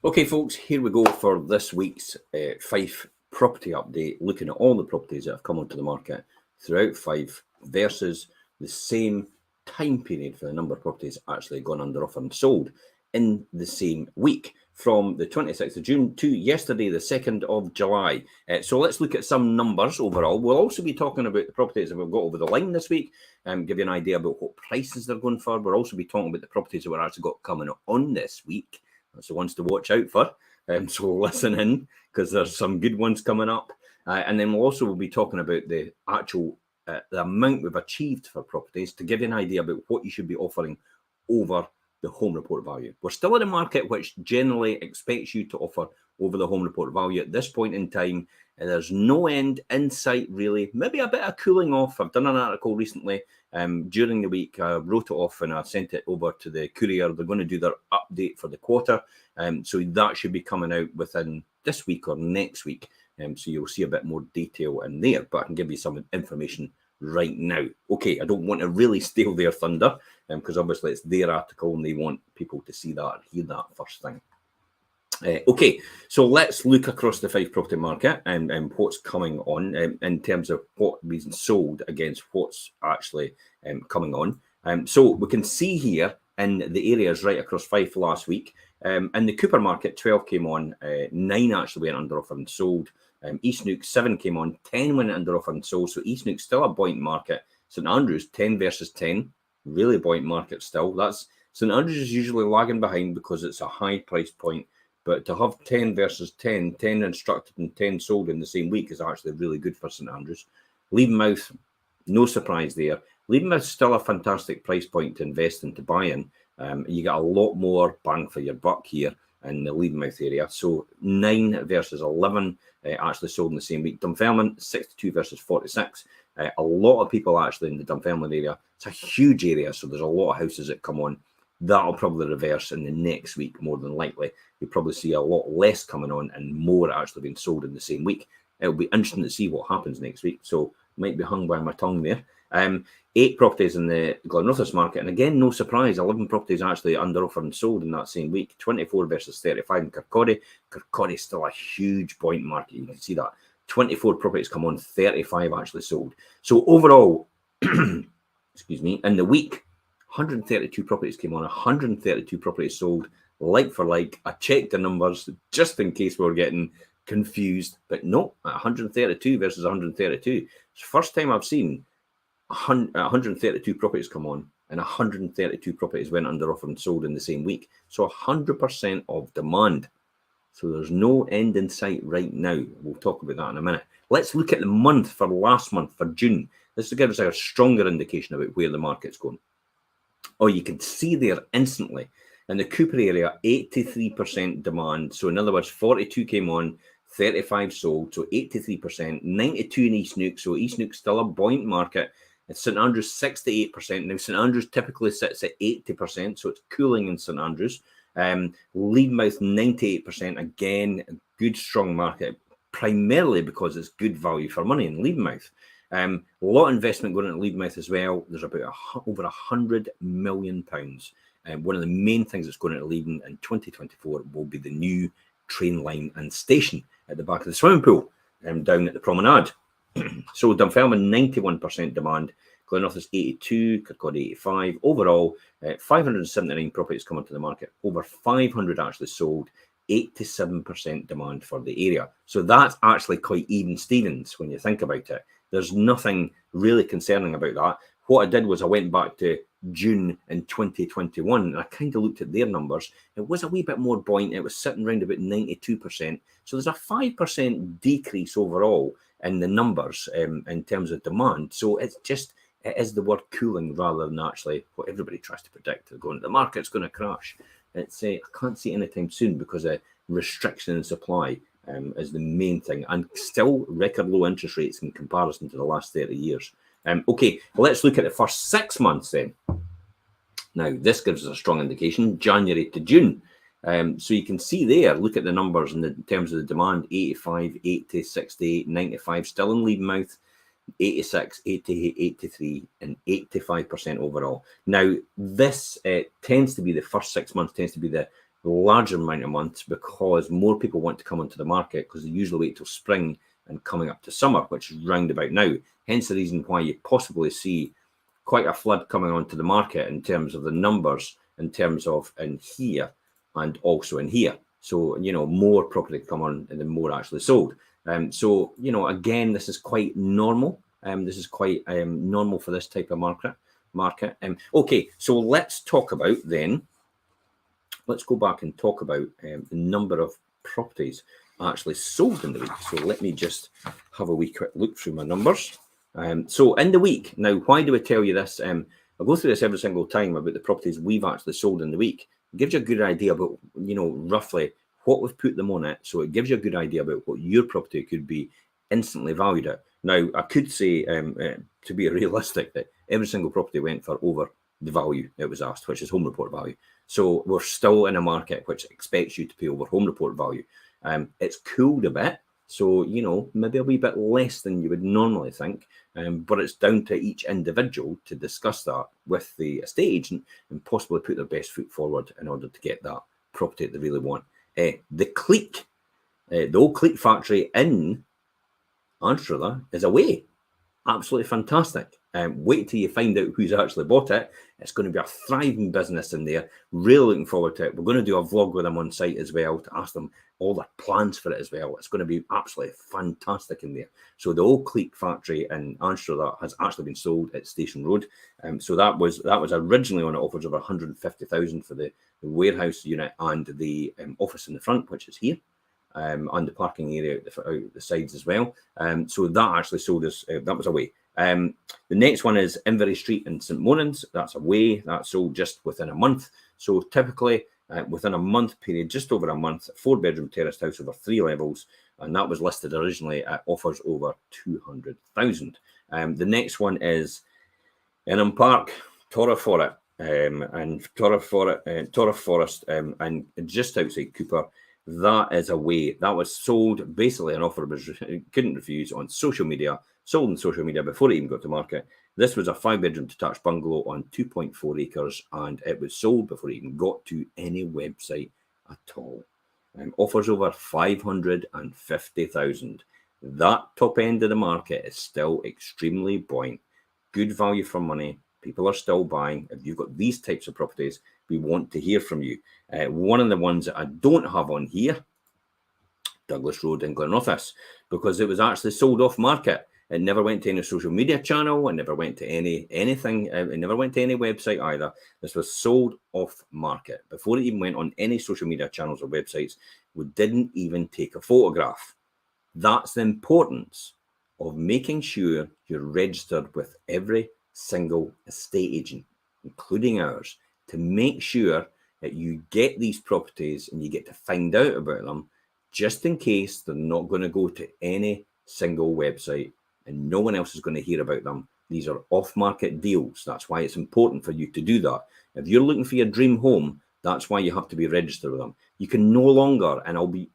Okay, folks, here we go for this week's Fife Property update, looking at all the properties that have come onto the market throughout Fife versus the same time period for the number of properties actually gone under offer and sold in the same week, from the 26th of June to yesterday, the 2nd of July. So let's look at some numbers overall. We'll also be talking about the properties that we've got over the line this week, give you an idea about what prices they're going for. We'll also be talking about the properties that we're actually got coming on this week. That's the ones to watch out for. So listen in, because there's some good ones coming up. And then we'll also be talking about the actual the amount we've achieved for properties to give you an idea about what you should be offering over the home report value. We're still in a market which generally expects you to offer over the home report value at this point in time. There's no end in sight, really. Maybe a bit of cooling off. I've done an article recently during the week. I wrote it off and I sent it over to the courier. They're going to do their update for the quarter. So that should be coming out within this week or next week. So you'll see a bit more detail in there, but I can give you some information right now. Okay, I don't want to really steal their thunder because obviously it's their article and they want people to see that and hear that first thing. Okay, so let's look across the Fife property market and what's coming on in terms of what we've sold against what's actually coming on. So we can see here in the areas right across Fife last week. In the Cooper market, 12 came on, 9 actually went under offer and sold. East Neuk, 7 came on, 10 went under offer and sold. So East Neuk still a buoyant market. St Andrews, 10 versus 10, really buoyant market still. That's St Andrews is usually lagging behind because it's a high price point. But to have 10 versus 10, 10 instructed and 10 sold in the same week is actually really good for St Andrews. Levenmouth, no surprise there. Levenmouth's still a fantastic price point to invest in, to buy in. You get a lot more bang for your buck here in the Levenmouth area. So 9 versus 11 actually sold in the same week. Dunfermline, 62 versus 46. A lot of people actually in the Dunfermline area. It's a huge area, so there's a lot of houses that come on. That'll probably reverse in the next week, more than likely. You'll probably see a lot less coming on and more actually being sold in the same week. It'll be interesting to see what happens next week. So might be hung by my tongue there. 8 properties in the Glenrothes market. And again, no surprise, 11 properties actually under offer and sold in that same week. 24 versus 35 in Kirkcaldy. Kirkcaldy's still a huge buoyant market. You can see that. 24 properties come on, 35 actually sold. So overall, excuse me, in the week, 132 properties came on, 132 properties sold, like for like. I checked the numbers just in case we were getting confused, but no, 132 versus 132. It's the first time I've seen 132 properties come on and 132 properties went under offer and sold in the same week. So 100% of demand. So there's no end in sight right now. We'll talk about that in a minute. Let's look at the month for last month, for June. This will give us a stronger indication about where the market's going. Oh, you can see there instantly in the Cooper area, 83% demand. So in other words, 42 came on, 35 sold, so 83%, 92 in East Neuk. So East Neuk's still a buoyant market. It's St Andrews, 68%. Now, St Andrews typically sits at 80%, so it's cooling in St Andrews. Levenmouth, 98%. Again, a good, strong market, primarily because it's good value for money in Levenmouth. A lot of investment going into Levenmouth as well. There's about over £100 million. One of the main things that's going into Leven in 2024 will be the new train line and station at the back of the swimming pool down at the promenade. So Dunfermline, 91% demand. Glenrothes, 82, Kirkcaldy, 85. Overall, 579 properties come into the market. Over 500 actually sold. 87% demand for the area. So that's actually quite even Stevens when you think about it. There's nothing really concerning about that. What I did was I went back to June in 2021 and I kind of looked at their numbers. It was a wee bit more buoyant. It was sitting around about 92%. So there's a 5% decrease overall in the numbers in terms of demand. So it's just, it is the word cooling rather than actually what everybody tries to predict. They're going, the market's going to crash. It's I can't see anytime soon because of restriction in supply is the main thing, and still record low interest rates in comparison to the last 30 years. Okay, let's look at the first 6 months then. Now, this gives us a strong indication, January to June. So you can see there, look at the numbers in terms of the demand, 85, 80, 68, 95, still in Levenmouth, 86, 88, 83, and 85% overall. Now, this tends to be the first 6 months, tends to be the larger amount of months because more people want to come onto the market because they usually wait till spring and coming up to summer, which is round about now. Hence the reason why you possibly see quite a flood coming onto the market in terms of the numbers, in terms of in here and also in here. So, more property come on and then more actually sold. So, again, this is quite normal. This is quite normal for this type of market. Okay, so let's talk about then, let's go back and talk about the number of properties actually sold in the week. So let me just have a wee quick look through my numbers. So in the week, now, why do I tell you this? I go through this every single time about the properties we've actually sold in the week. It gives you a good idea about, roughly what we've put them on it. So it gives you a good idea about what your property could be instantly valued at. Now, I could say, to be realistic, that every single property went for over the value it was asked, which is home report value. So we're still in a market which expects you to pay over home report value. It's cooled a bit. So, maybe a wee bit less than you would normally think, but it's down to each individual to discuss that with the estate agent and possibly put their best foot forward in order to get that property that they really want. The Clique, the old Clique factory in Anstruther is away. Absolutely fantastic. Wait till you find out who's actually bought it. It's going to be a thriving business in there. Really looking forward to it. We're going to do a vlog with them on site as well to ask them all their plans for it as well. It's going to be absolutely fantastic in there. So the old Clique factory in Anstruther has actually been sold at Station Road. So that was originally on offers of 150,000 for the warehouse unit and the office in the front, which is here. And the parking area out the sides as well. So that actually sold us, that was away. The next one is Invery Street in St Monans. That's away. That sold just within a month. So typically within a month period, just over a month, 4-bedroom terraced house over 3 levels. And that was listed originally at offers over 200,000. The next one is Inham Park, Torah Forest, and just outside Cooper. That is away. That was sold, basically an offer was couldn't refuse on social media, sold on social media before it even got to market. This was a 5-bedroom detached bungalow on 2.4 acres, and it was sold before it even got to any website at all. Offers over 550,000. That top end of the market is still extremely buoyant. Good value for money. People are still buying. If you've got these types of properties, we want to hear from you. One of the ones that I don't have on here, Douglas Road in Glenrothes, because it was actually sold off market. It never went to any social media channel. It never went to anything. It never went to any website either. This was sold off market. Before it even went on any social media channels or websites, we didn't even take a photograph. That's the importance of making sure you're registered with every single estate agent, including ours, to make sure that you get these properties and you get to find out about them, just in case they're not going to go to any single website and no one else is going to hear about them. These are off-market deals. That's why it's important for you to do that. If you're looking for your dream home, that's why you have to be registered with them. You can no longer, and I'll be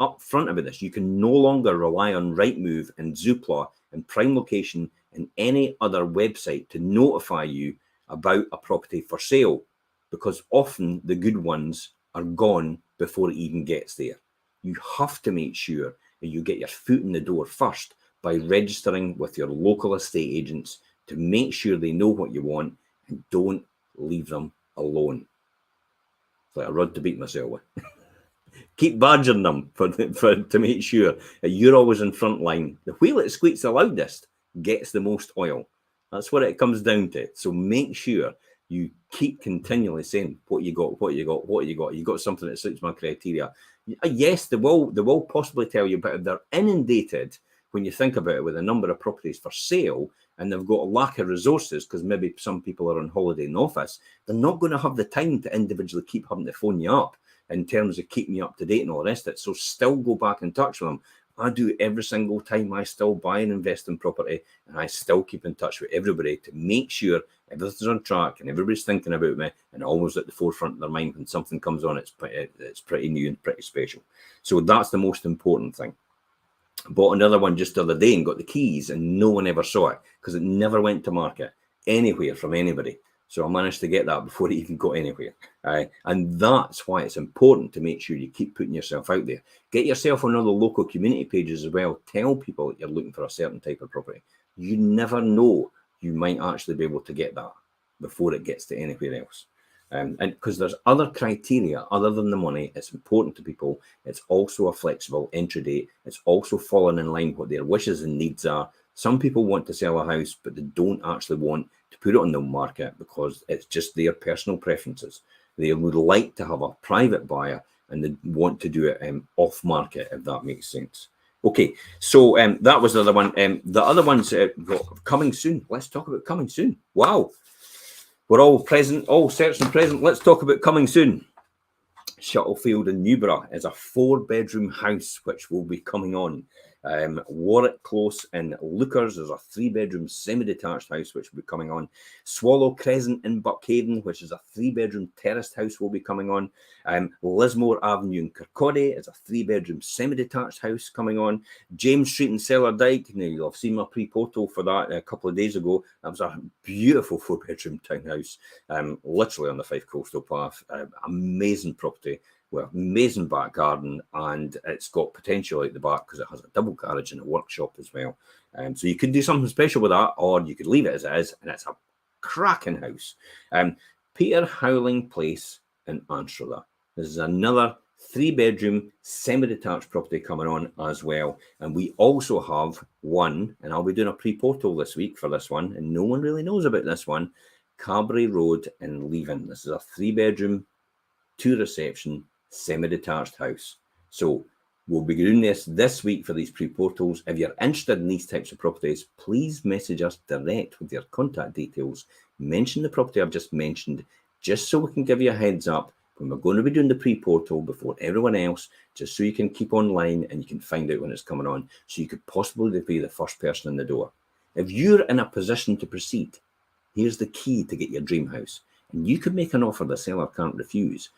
upfront about this, you can no longer rely on Rightmove and Zoopla and Prime Location and any other website to notify you about a property for sale, because often the good ones are gone before it even gets there. You have to make sure that you get your foot in the door first by registering with your local estate agents to make sure they know what you want and don't leave them alone. It's like a rod to beat myself with. Keep badgering them to make sure that you're always in front line. The wheel that squeaks the loudest gets the most oil. That's what it comes down to. So make sure you keep continually saying what you got. You got something that suits my criteria. Yes, they will possibly tell you, but if they're inundated, when you think about it, with a number of properties for sale and they've got a lack of resources because maybe some people are on holiday in the office, they're not going to have the time to individually keep having to phone you up in terms of keeping you up to date and all the rest of it. So still go back in touch with them. I do every single time. I still buy and invest in property, and I still keep in touch with everybody to make sure everything's on track and everybody's thinking about me and always at the forefront of their mind when something comes on. It's pretty new and pretty special. So that's the most important thing. Bought another one just the other day and got the keys, and no one ever saw it because it never went to market anywhere from anybody. So I managed to get that before it even got anywhere. And that's why it's important to make sure you keep putting yourself out there. Get yourself on other local community pages as well. Tell people that you're looking for a certain type of property. You never know, you might actually be able to get that before it gets to anywhere else. And because there's other criteria other than the money, it's important to people. It's also a flexible entry date. It's also falling in line what their wishes and needs are. Some people want to sell a house, but they don't actually want to put it on the market because it's just their personal preferences. They would like to have a private buyer and they want to do it off market, if that makes sense. Okay, so that was the other one. The other one's coming soon. Let's talk about coming soon. Wow. We're all present, all certain and present. Let's talk about coming soon. Shuttlefield in Newborough is a 4-bedroom house which will be coming on. Warwick Close in Lookers is a 3-bedroom semi-detached house which will be coming on. Swallow Crescent in Buckhaven, which is a 3-bedroom terraced house, will be coming on. Lismore Avenue in Kirkcaldy is a 3-bedroom semi-detached house coming on. James Street in Cellardyke, now you'll have seen my pre-portal for that a couple of days ago. That was a beautiful 4-bedroom townhouse, literally on the Fife Coastal Path. Amazing property. Well, amazing back garden, and it's got potential out the back because it has a double garage and a workshop as well. So you could do something special with that, or you could leave it as it is, and it's a cracking house. Peter Howling Place in Anstruther. This is another 3-bedroom semi-detached property coming on as well. And we also have one, and I'll be doing a pre-portal this week for this one, and no one really knows about this one, Carberry Road in Leven. This is a 3-bedroom, 2-reception, semi-detached house. So we'll be doing this week for these pre-portals. If you're interested in these types of properties, please message us direct with your contact details. Mention the property I've just mentioned, just so we can give you a heads up when we're going to be doing the pre-portal before everyone else, just so you can keep online and you can find out when it's coming on, so you could possibly be the first person in the door. If you're in a position to proceed, here's the key to get your dream house. And you could make an offer the seller can't refuse.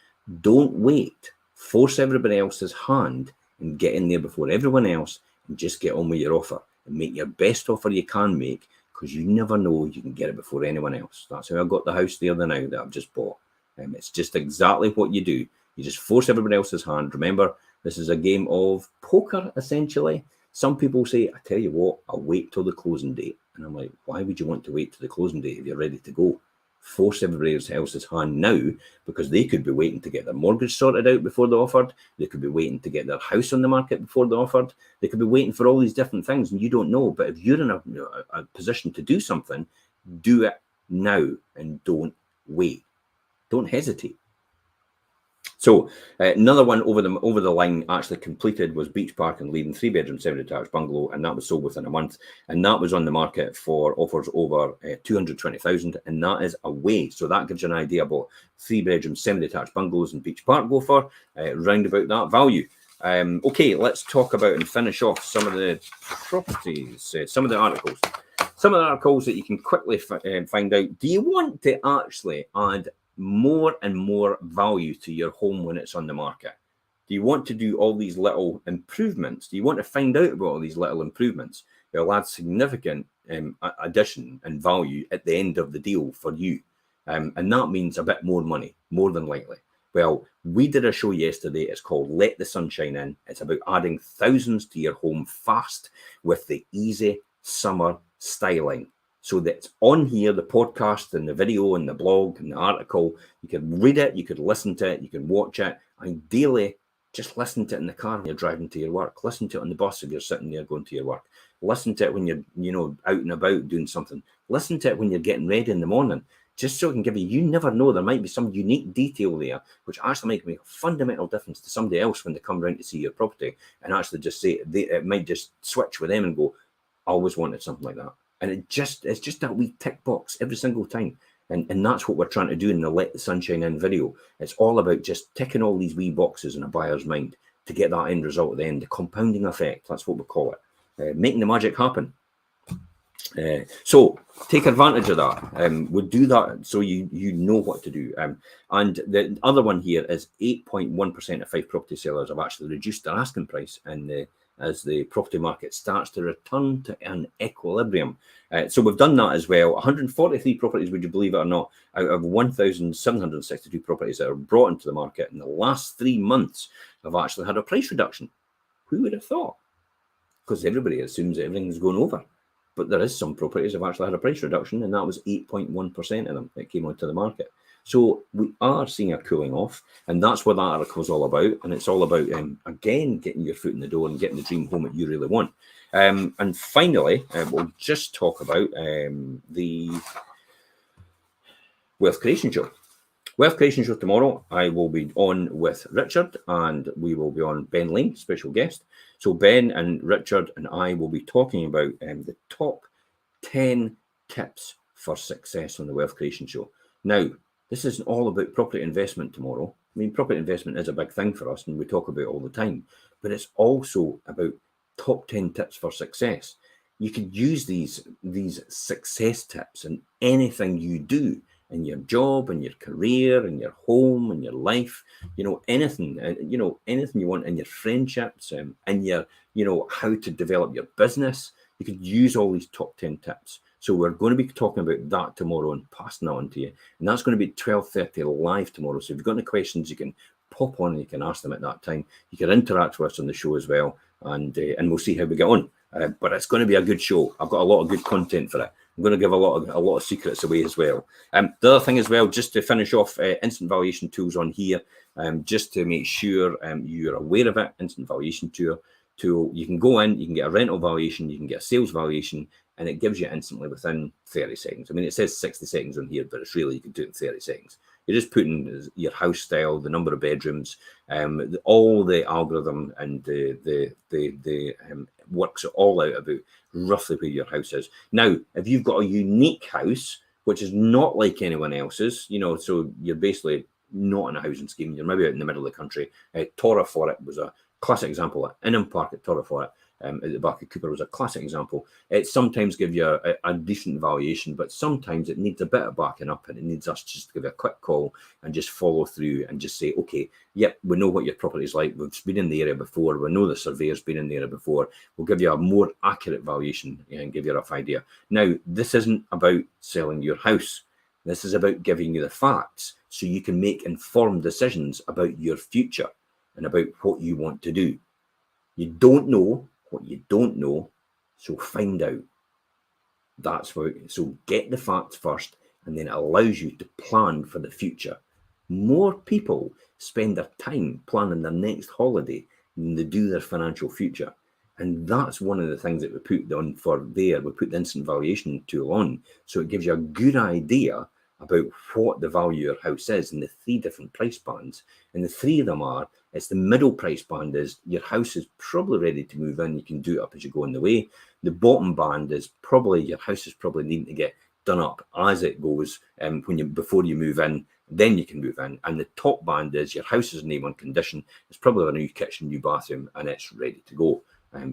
Don't wait. Force everybody else's hand and get in there before everyone else and just get on with your offer and make your best offer you can make, because you never know, you can get it before anyone else. That's how I got the house the other now that I've just bought. It's just exactly what you do. You just force everybody else's hand. Remember, this is a game of poker, essentially. Some people say, I tell you what, I'll wait till the closing date. And I'm like, why would you want to wait till the closing date if you're ready to go? Force everybody else's hand now, because they could be waiting to get their mortgage sorted out before they offered. They could be waiting to get their house on the market before they offered. They could be waiting for all these different things, and you don't know. But if you're in a position to do something, do it now and don't wait. Don't hesitate. So another one over the line actually completed was Beach Park in Leven, 3-bedroom, semi-detached bungalow, and that was sold within a month. And that was on the market for offers over 220,000, and that is away. So that gives you an idea about 3-bedroom, semi-detached bungalows in Beach Park go for round about that value. Okay, let's talk about and finish off some of the properties, some of the articles. Some of the articles that you can quickly find out. Do you want to actually add more and more value to your home when it's on the market? Do you want to do all these little improvements? Do you want to find out about all these little improvements? It'll add significant addition and value at the end of the deal for you. And that means a bit more money, more than likely. Well, we did a show yesterday. It's called Let the Sunshine In. It's about adding thousands to your home fast with the easy summer styling. So that's on here, the podcast and the video and the blog and the article. You can read it, you could listen to it, you can watch it. Ideally, just listen to it in the car when you're driving to your work. Listen to it on the bus if you're sitting there going to your work. Listen to it when you're, out and about doing something. Listen to it when you're getting ready in the morning. Just so it can give you never know, there might be some unique detail there which actually might make a fundamental difference to somebody else when they come around to see your property, and actually just say, it might just switch with them and go, I always wanted something like that. And it's just that wee tick box every single time. And that's what we're trying to do in the Let the Sunshine In video. It's all about just ticking all these wee boxes in a buyer's mind to get that end result at the end, the compounding effect. That's what we call it. Making the magic happen. So take advantage of that. We'll do that so you know what to do. And the other one here is 8.1% of Fife Property sellers have actually reduced their asking price in as the property market starts to return to an equilibrium. So we've done that as well. 143 properties, would you believe it or not, out of 1,762 properties that are brought into the market in the last 3 months have actually had a price reduction. Who would have thought? Because everybody assumes that everything's going over. But there is some properties that have actually had a price reduction, and that was 8.1% of them that came onto the market. So we are seeing a cooling off, and that's what that article is all about. And it's all about, again, getting your foot in the door and getting the dream home that you really want. And finally, we'll just talk about the Wealth Creation Show. Wealth Creation Show tomorrow, I will be on with Richard, and we will be on Ben Lane, special guest. So Ben and Richard and I will be talking about the top 10 tips for success on the Wealth Creation Show. Now, this isn't all about property investment tomorrow. I mean, property investment is a big thing for us, and we talk about it all the time. But it's also about top 10 tips for success. You could use these success tips in anything you do, in your job, in your career, in your home, in your life, anything, anything you want, in your friendships, in your, how to develop your business. You could use all these top 10 tips. So we're going to be talking about that tomorrow and passing that on to you. And that's going to be 12:30 live tomorrow. So if you've got any questions, you can pop on and you can ask them at that time. You can interact with us on the show as well, and we'll see how we get on. But it's going to be a good show. I've got a lot of good content for it. I'm going to give a lot of secrets away as well. The other thing as well, just to finish off, instant valuation tools on here, just to make sure you're aware of it. Instant valuation tool, you can go in, you can get a rental valuation, you can get a sales valuation, and it gives you instantly within 30 seconds. I mean, it says 60 seconds on here, but it's really, you can do it in 30 seconds. You're just putting your house style, the number of bedrooms, all the algorithm, and the works it all out about roughly where your house is. Now, if you've got a unique house, which is not like anyone else's, so you're basically not in a housing scheme, you're maybe out in the middle of the country. Torra for it was a classic example. Inham Park at Torra for it, at the back of Cooper, was a classic example. It sometimes gives you a decent valuation, but sometimes it needs a bit of backing up, and it needs us just to give you a quick call and just follow through and just say, okay, yep, we know what your property is like. We've been in the area before. We know the surveyor's been in the area before. We'll give you a more accurate valuation and give you a rough idea. Now, this isn't about selling your house. This is about giving you the facts so you can make informed decisions about your future and about what you want to do. You don't know what you don't know, so find out. So get the facts first, and then it allows you to plan for the future. More people spend their time planning their next holiday than they do their financial future. And that's one of the things that we put on for there. We put the instant valuation tool on, so it gives you a good idea about what the value of your house is in the 3 different price bands. And the 3 of them are, it's the middle price band is your house is probably ready to move in. You can do it up as you go on the way. The bottom band is probably your house is probably needing to get done up as it goes, before you move in, then you can move in. And the top band is your house is in A1 condition. It's probably a new kitchen, new bathroom, and it's ready to go.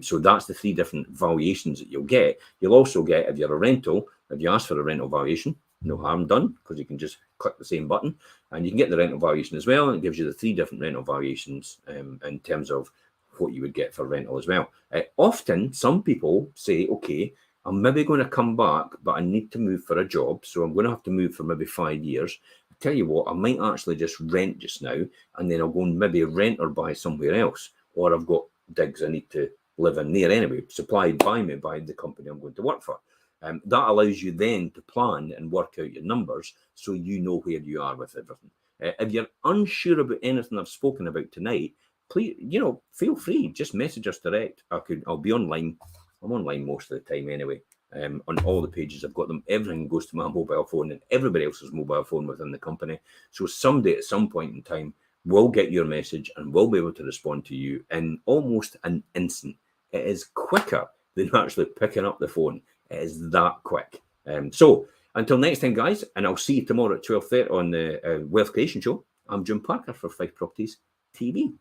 So that's the 3 different valuations that you'll get. You'll also get, if you're a rental, if you ask for a rental valuation, no harm done, because you can just click the same button and you can get the rental valuation as well. And it gives you the 3 different rental valuations in terms of what you would get for rental as well. Often, some people say, okay, I'm maybe going to come back, but I need to move for a job. So I'm going to have to move for maybe 5 years. I tell you what, I might actually just rent just now, and then I'll go and maybe rent or buy somewhere else. Or I've got digs I need to live in there anyway, supplied by me by the company I'm going to work for. That allows you then to plan and work out your numbers so you know where you are with everything. If you're unsure about anything I've spoken about tonight, please, feel free. Just message us direct. I'll be online. I'm online most of the time anyway. On all the pages, I've got them. Everything goes to my mobile phone and everybody else's mobile phone within the company. So somebody at some point in time will get your message and will be able to respond to you in almost an instant. It is quicker than actually picking up the phone. It is that quick. So until next time, guys, and I'll see you tomorrow at 12:30 on the Wealth Creation Show. I'm Jim Parker for Fife Properties TV.